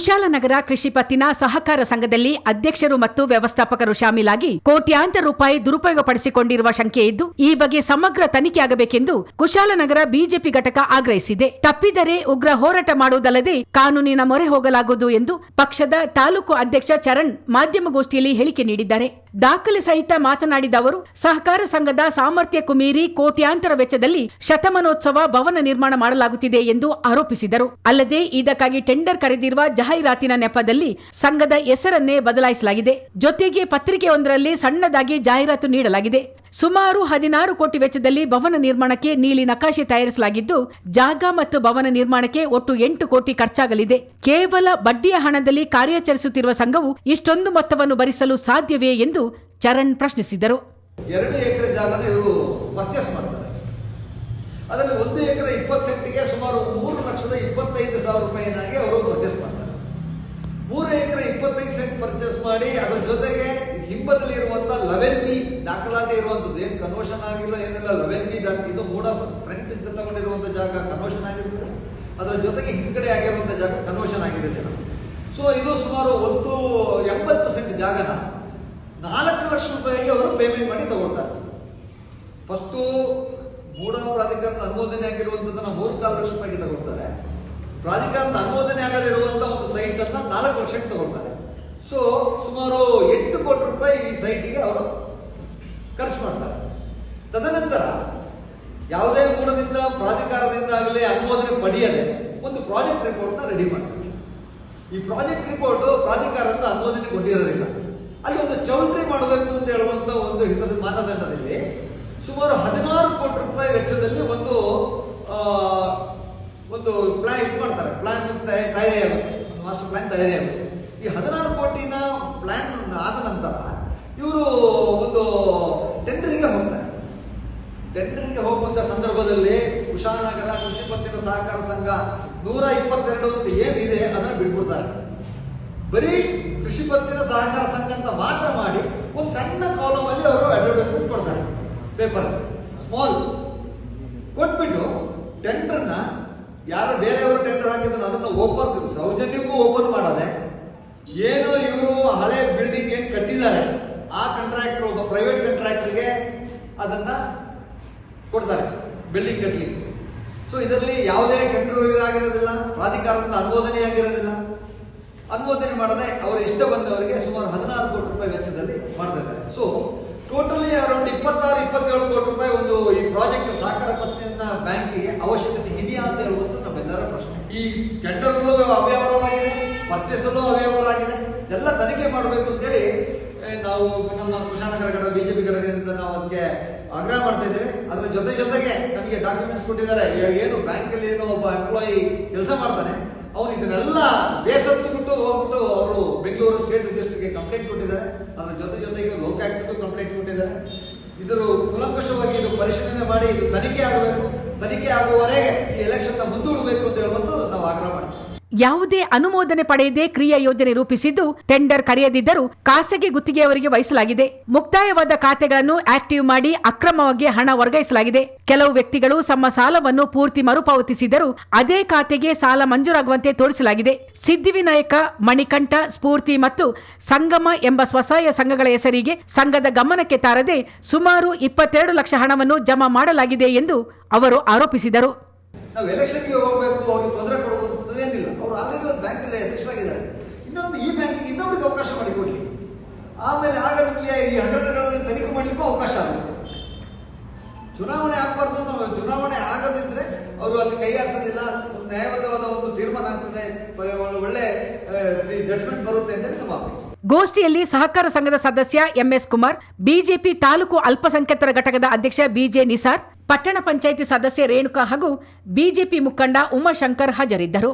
ಕುಶಾಲನಗರ ಕೃಷಿ ಪತ್ತಿನ ಸಹಕಾರ ಸಂಘದಲ್ಲಿ ಅಧ್ಯಕ್ಷರು ಮತ್ತು ವ್ಯವಸ್ಥಾಪಕರು ಶಾಮೀಲಾಗಿ ಕೋಟ್ಯಾಂತರ ರೂಪಾಯಿ ದುರುಪಯೋಗ ಪಡಿಸಿಕೊಂಡಿರುವ ಶಂಕೆ ಇದ್ದು, ಈ ಬಗ್ಗೆ ಸಮಗ್ರ ತನಿಖೆಯಾಗಬೇಕೆಂದು ಕುಶಾಲನಗರ ಬಿಜೆಪಿ ಘಟಕ ಆಗ್ರಹಿಸಿದೆ. ತಪ್ಪಿದರೆ ಉಗ್ರ ಹೋರಾಟ ಮಾಡುವುದಲ್ಲದೆ ಕಾನೂನಿನ ಮೊರೆ ಹೋಗಲಾಗುವುದು ಎಂದು ಪಕ್ಷದ ತಾಲೂಕು ಅಧ್ಯಕ್ಷ ಚರಣ್ ಮಾಧ್ಯಮಗೋಷ್ಠಿಯಲ್ಲಿ ಹೇಳಿಕೆ ನೀಡಿದ್ದಾರೆ. ದಾಖಲೆ ಸಹಿತ ಮಾತನಾಡಿದ ಅವರು, ಸಹಕಾರ ಸಂಘದ ಸಾಮರ್ಥ್ಯಕ್ಕೂ ಮೀರಿ ಕೋಟ್ಯಾಂತರ ವೆಚ್ಚದಲ್ಲಿ ಶತಮಾನೋತ್ಸವ ಭವನ ನಿರ್ಮಾಣ ಮಾಡಲಾಗುತ್ತಿದೆ ಎಂದು ಆರೋಪಿಸಿದರು. ಅಲ್ಲದೆ ಇದಕ್ಕಾಗಿ ಟೆಂಡರ್ ಕರೆದಿರುವ ಜಾಹೀರಾತಿನ ನೆಪದಲ್ಲಿ ಸಂಘದ ಹೆಸರನ್ನೇ ಬದಲಾಯಿಸಲಾಗಿದೆ. ಜೊತೆಗೆ ಪತ್ರಿಕೆಯೊಂದರಲ್ಲಿ ಸಣ್ಣದಾಗಿ ಜಾಹೀರಾತು ನೀಡಲಾಗಿದೆ. ಸುಮಾರು 16 ಕೋಟಿ ವೆಚ್ಚದಲ್ಲಿ ಭವನ ನಿರ್ಮಾಣಕ್ಕೆ ನೀಲಿ ನಕಾಶೆ ತಯಾರಿಸಲಾಗಿದ್ದು, ಜಾಗ ಮತ್ತು ಭವನ ನಿರ್ಮಾಣಕ್ಕೆ ಒಟ್ಟು 8 ಕೋಟಿ ಖರ್ಚಾಗಲಿದೆ. ಕೇವಲ ಬಡ್ಡಿಯ ಹಣದಲ್ಲಿ ಕಾರ್ಯಾಚರಿಸುತ್ತಿರುವ ಸಂಘವು ಇಷ್ಟೊಂದು ಮೊತ್ತವನ್ನು ಭರಿಸಲು ಸಾಧ್ಯವೇ ಎಂದು ಚರಣ್ ಪ್ರಶ್ನಿಸಿದರು. 2 ಎಕರೆ ಜಾಗನ ಇವರು ಪರ್ಚೇಸ್ ಮಾಡ್ತಾರೆ. ಅದರಲ್ಲಿ 1 ಎಕರೆ 20 ಸೆಂಟಿಗೆ ಸುಮಾರು 3,25,000 ರೂಪಾಯಿನಾಗಿ ಅವರು ಪರ್ಚೇಸ್ ಮಾಡ್ತಾರೆ. 3 ಎಕರೆ 25 ಸೆಂಟ್ ಪರ್ಚೇಸ್ ಮಾಡಿ ಅದರ ಜೊತೆಗೆ ಹಿಂಬದಲ್ಲಿ ಇರುವಂತಹ 11B ದಾಖಲಾತಿ ಇರುವಂತದ್ದು, ಏನು ಕನ್ವರ್ಷನ್ ಆಗಿಲ್ಲ ಏನೆಲ್ಲ 11B ಇದು ಮೂಡ ಫ್ರಂಟ್ ತಗೊಂಡಿರುವಂತಹ ಜಾಗ ಕನ್ವರ್ಷನ್ ಆಗಿರ್ತದೆ. ಅದರ ಜೊತೆಗೆ ಹಿಂದ್ಗಡೆ ಆಗಿರುವಂತಹ ಜಾಗ ಕನ್ವರ್ಷನ್ ಆಗಿರುತ್ತೆ. ಸೊ ಇದು ಸುಮಾರು 80 ಸೆಂಟ್ ಜಾಗನ 4 ಲಕ್ಷ ರೂಪಾಯಿಗೆ ಅವರು ಪೇಮೆಂಟ್ ಮಾಡಿ ತಗೊಳ್ತಾರೆ. ಫಸ್ಟು ಮೂಡ ಪ್ರಾಧಿಕಾರದ ಅನುಮೋದನೆ ಆಗಿರುವಂತದನ್ನ 3.25 ಲಕ್ಷ ರೂಪಾಯಿಗೆ ತಗೊಳ್ತಾರೆ. ಪ್ರಾಧಿಕಾರದ ಅನುಮೋದನೆ ಆಗದಿರುವಂತಹ ಒಂದು ಸೈಟ್ ಅನ್ನ 4 ಲಕ್ಷಕ್ಕೆ ತಗೊಳ್ತಾರೆ. ಸೊ ಸುಮಾರು 8 ಕೋಟಿ ರೂಪಾಯಿ ಈ ಸೈಟಿಗೆ ಅವರು ಖರ್ಚು ಮಾಡ್ತಾರೆ. ತದನಂತರ ಯಾವುದೇ ಮೂಡದಿಂದ ಪ್ರಾಧಿಕಾರದಿಂದ ಆಗಲಿ ಅನುಮೋದನೆ ಪಡೆಯದೆ ಒಂದು ಪ್ರಾಜೆಕ್ಟ್ ರಿಪೋರ್ಟ್ ನ ರೆಡಿ ಮಾಡ್ತಾರೆ. ಈ ಪ್ರಾಜೆಕ್ಟ್ ರಿಪೋರ್ಟ್ ಪ್ರಾಧಿಕಾರದಿಂದ ಅನುಮೋದನೆಗೊಂಡಿರೋದಿಲ್ಲ. ಅಲ್ಲಿ ಒಂದು ಚೌಲ್ಟ್ರಿ ಮಾಡಬೇಕು ಅಂತ ಹೇಳುವಂತ ಒಂದು ಇದರ ಮಾನದಂಡದಲ್ಲಿ ಸುಮಾರು 16 ಕೋಟಿ ರೂಪಾಯಿ ವೆಚ್ಚದಲ್ಲಿ ಒಂದು ಪ್ಲಾನ್ ಇದು ಮಾಡ್ತಾರೆ. ಪ್ಲಾನ್ ತಯಾರಿಯಾಗುತ್ತೆ, ಒಂದು ಮಾಸ್ಟರ್ ಪ್ಲಾನ್ ತಯಾರಿಯಾಗುತ್ತೆ. ಈ 16 ಕೋಟಿನ ಪ್ಲಾನ್ ಆದ ನಂತರ ಇವರು ಒಂದು ಟೆಂಡರಿಗೆ ಹೋಗ್ತಾರೆ. ಟೆಂಡರಿಗೆ ಹೋಗುವಂತ ಸಂದರ್ಭದಲ್ಲಿ ಕುಶಾಲನಗರ ಕೃಷಿ ಪತ್ತಿನ ಸಹಕಾರ ಸಂಘ 122 ಅಂತ ಏನಿದೆ ಅದನ್ನು ಬಿಟ್ಬಿಡ್ತಾರೆ. ಬರೀ ಕೃಷಿ ಪತ್ತಿನ ಸಹಕಾರ ಸಂಘ ಅಂತ ಮಾತ್ರ ಮಾಡಿ ಒಂದು ಸಣ್ಣ ಕಾಲಮ್ ಅಲ್ಲಿ ಅವರು ಅಡ್ವರ್ಟೈಸ್ಮೆಂಟ್ ಕೊಡ್ತಾರೆ. ಪೇಪರ್ ಸ್ಮಾಲ್ ಕೊಟ್ಬಿಟ್ಟು ಟೆಂಡರ್ನ ಯಾರು ಬೇರೆಯವರು ಟೆಂಡರ್ ಹಾಕಿದ್ರು ಅದನ್ನು ಓಪನ್ ಸೌಜನ್ಯಕ್ಕೂ ಓಪನ್ ಮಾಡದೆ, ಏನೋ ಇವರು ಹಳೆ ಬಿಲ್ಡಿಂಗ್ ಏನ್ ಕಟ್ಟಿದ್ದಾರೆ ಆ ಕಾಂಟ್ರಾಕ್ಟರ್ ಒಬ್ಬ ಪ್ರೈವೇಟ್ ಕಾಂಟ್ರಾಕ್ಟರ್ಗೆ ಅದನ್ನ ಕೊಡ್ತಾರೆ ಬಿಲ್ಡಿಂಗ್ ಕಟ್ಟಲಿಕ್ಕೆ. ಸೊ ಇದರಲ್ಲಿ ಯಾವುದೇ ಟೆಂಡರ್ ಇದಾಗಿರೋದಿಲ್ಲ, ಪ್ರಾಧಿಕಾರದಿಂದ ಅನುಮೋದನೆ ಆಗಿರೋದಿಲ್ಲ. ಅನುಮೋದನೆ ಮಾಡದೆ ಅವರು ಇಷ್ಟ ಬಂದವರಿಗೆ ಸುಮಾರು 16 ಕೋಟಿ ರೂಪಾಯಿ ವೆಚ್ಚದಲ್ಲಿ ಮಾಡ್ತಾ ಇದ್ದಾರೆ. ಸೊ ಟೋಟಲಿ ಅರೌಂಡ್ 26-27 ಕೋಟಿ ರೂಪಾಯಿ ಒಂದು ಈ ಪ್ರಾಜೆಕ್ಟ್ ಸಹಕಾರ ಪತ್ತಿನ ಬ್ಯಾಂಕಿಗೆ ಅವಶ್ಯಕತೆ ಇದೆಯಾ ಅಂತ ಹೇಳುವಂತ ನಮ್ಮೆಲ್ಲರ ಪ್ರಶ್ನೆ. ಈ ಟೆಂಡರ್ಗಳು ಅವ್ಯವಹಾರವಾಗಿದೆ, ಪರ್ಚೇಸಲ್ಲೂ ಅವ್ಯವಹಾರವಾಗಿದೆ. ಎಲ್ಲ ತನಿಖೆ ಮಾಡಬೇಕು ಅಂತೇಳಿ ನಾವು ನಮ್ಮ ಕುಶಾಲನಗರ ಬಿಜೆಪಿ ಘಟಕದಿಂದ ನಾವು ಅದಕ್ಕೆ ಆಗ್ರಹ ಮಾಡ್ತಾ ಇದ್ದೇವೆ. ಅದರ ಜೊತೆಗೆ ನಮಗೆ ಡಾಕ್ಯುಮೆಂಟ್ಸ್ ಕೊಟ್ಟಿದ್ದಾರೆ. ಏನು ಬ್ಯಾಂಕಲ್ಲಿ ಏನೋ ಒಬ್ಬ ಎಂಪ್ಲಾಯಿ ಕೆಲಸ ಮಾಡ್ತಾನೆ, ಅವನು ಇದನ್ನೆಲ್ಲ ಬೇಸತ್ತು ಬಿಟ್ಟು ಹೋಗ್ಬಿಟ್ಟು ಅವರು ಬೆಂಗಳೂರು ಸ್ಟೇಟ್ ರಿಜಿಸ್ಟರ್ಗೆ ಕಂಪ್ಲೇಂಟ್ ಕೊಟ್ಟಿದ್ದಾರೆ. ಅದರ ಜೊತೆಗೆ ಲೋಕಾಯುಕ್ತಕ್ಕೂ ಕಂಪ್ಲೇಂಟ್ ಕೊಟ್ಟಿದ್ದಾರೆ. ಇದರ ಕುಲಂಕಷವಾಗಿ ಇದು ಪರಿಶೀಲನೆ ಮಾಡಿ ಇದು ತನಿಖೆ ಆಗಬೇಕು. ತನಿಖೆ ಆಗುವವರೆಗೆ ಈ ಎಲೆಕ್ಷನ್ ಮುಂದೂಡಬೇಕು ಅಂತ ಹೇಳುವಂಥದ್ದು ನಾವು ಆಗ್ರಹ ಮಾಡ್ತೀವಿ. ಯಾವುದೇ ಅನುಮೋದನೆ ಪಡೆಯದೆ ಕ್ರಿಯಾ ಯೋಜನೆ ರೂಪಿಸಿದ್ದು ಟೆಂಡರ್ ಕರೆಯದಿದ್ದರೂ ಖಾಸಗಿ ಗುತ್ತಿಗೆಯವರಿಗೆ ವಹಿಸಲಾಗಿದೆ. ಮುಕ್ತಾಯವಾದ ಖಾತೆಗಳನ್ನು ಆಕ್ಟಿವ್ ಮಾಡಿ ಅಕ್ರಮವಾಗಿ ಹಣ ವರ್ಗಾಯಿಸಲಾಗಿದೆ. ಕೆಲವು ವ್ಯಕ್ತಿಗಳು ತಮ್ಮ ಸಾಲವನ್ನು ಪೂರ್ತಿ ಮರುಪಾವತಿಸಿದರೂ ಅದೇ ಖಾತೆಗೆ ಸಾಲ ಮಂಜೂರಾಗುವಂತೆ ತೋರಿಸಲಾಗಿದೆ. ಸಿದ್ಧಿವಿನಾಯಕ, ಮಣಿಕಂಠ, ಸ್ಫೂರ್ತಿ ಮತ್ತು ಸಂಗಮ ಎಂಬ ಸ್ವಸಹಾಯ ಸಂಘಗಳ ಹೆಸರಿಗೆ ಸಂಘದ ಗಮನಕ್ಕೆ ತಾರದೆ ಸುಮಾರು 22 ಲಕ್ಷ ಹಣವನ್ನು ಜಮಾ ಮಾಡಲಾಗಿದೆ ಎಂದು ಅವರು ಆರೋಪಿಸಿದರು. ನಾವು ಎಲೆಕ್ಷನ್ಗೆ ಹೋಗಬೇಕು, ಅವ್ರಿಗೆ ತೊಂದರೆ ಕೊಡುವುದೇನಿಲ್ಲ. ಅವರು ಆಲ್ರೆಡಿ ಒಂದು ಬ್ಯಾಂಕಲ್ಲಿ ಅಧ್ಯಕ್ಷರಾಗಿದ್ದಾರೆ. ಇನ್ನೊಂದು ಈ ಬ್ಯಾಂಕಿಗೆ ಇನ್ನೊಬ್ಬರಿಗೆ ಅವಕಾಶ ಮಾಡಿಕೊಡ್ಲಿ. ಆಮೇಲೆ ಆಗ ನಿಮಗೆ ಈ ಹಗರಣಗಳನ್ನು ತನಿಖೆ ಮಾಡಲಿಕ್ಕೂ ಅವಕಾಶ ಆಗುತ್ತೆ. ಚುನಾವಣೆ ಆಗಬಾರ್ದು ಅಂತ, ಚುನಾವಣೆ ಆಗದಿದ್ರೆ ಅವರು ಅಲ್ಲಿ ಕೈ ಆಡಿಸೋದಿಲ್ಲ, ಒಂದು ನ್ಯಾಯಬದ್ಧವಾದ ಒಂದು ತೀರ್ಮಾನ ಆಗ್ತದೆ, ಒಳ್ಳೆ ಜಡ್ಜ್ಮೆಂಟ್ ಬರುತ್ತೆ ಅಂತ ನಮ್ಮ ಅಪೇಕ್ಷೆ. ಗೋಷ್ಠಿಯಲ್ಲಿ ಸಹಕಾರ ಸಂಘದ ಸದಸ್ಯ ಎಂಎಸ್ ಕುಮಾರ್, ಬಿಜೆಪಿ ತಾಲೂಕು ಅಲ್ಪಸಂಖ್ಯಾತರ ಘಟಕದ ಅಧ್ಯಕ್ಷ ಬಿಜೆ ನಿಸಾರ್, ಪಟ್ಟಣ ಪಂಚಾಯಿತಿ ಸದಸ್ಯೆ ರೇಣುಕಾ ಹಾಗೂ ಬಿಜೆಪಿ ಮುಖಂಡ ಉಮಾಶಂಕರ್ ಹಾಜರಿದ್ದರು.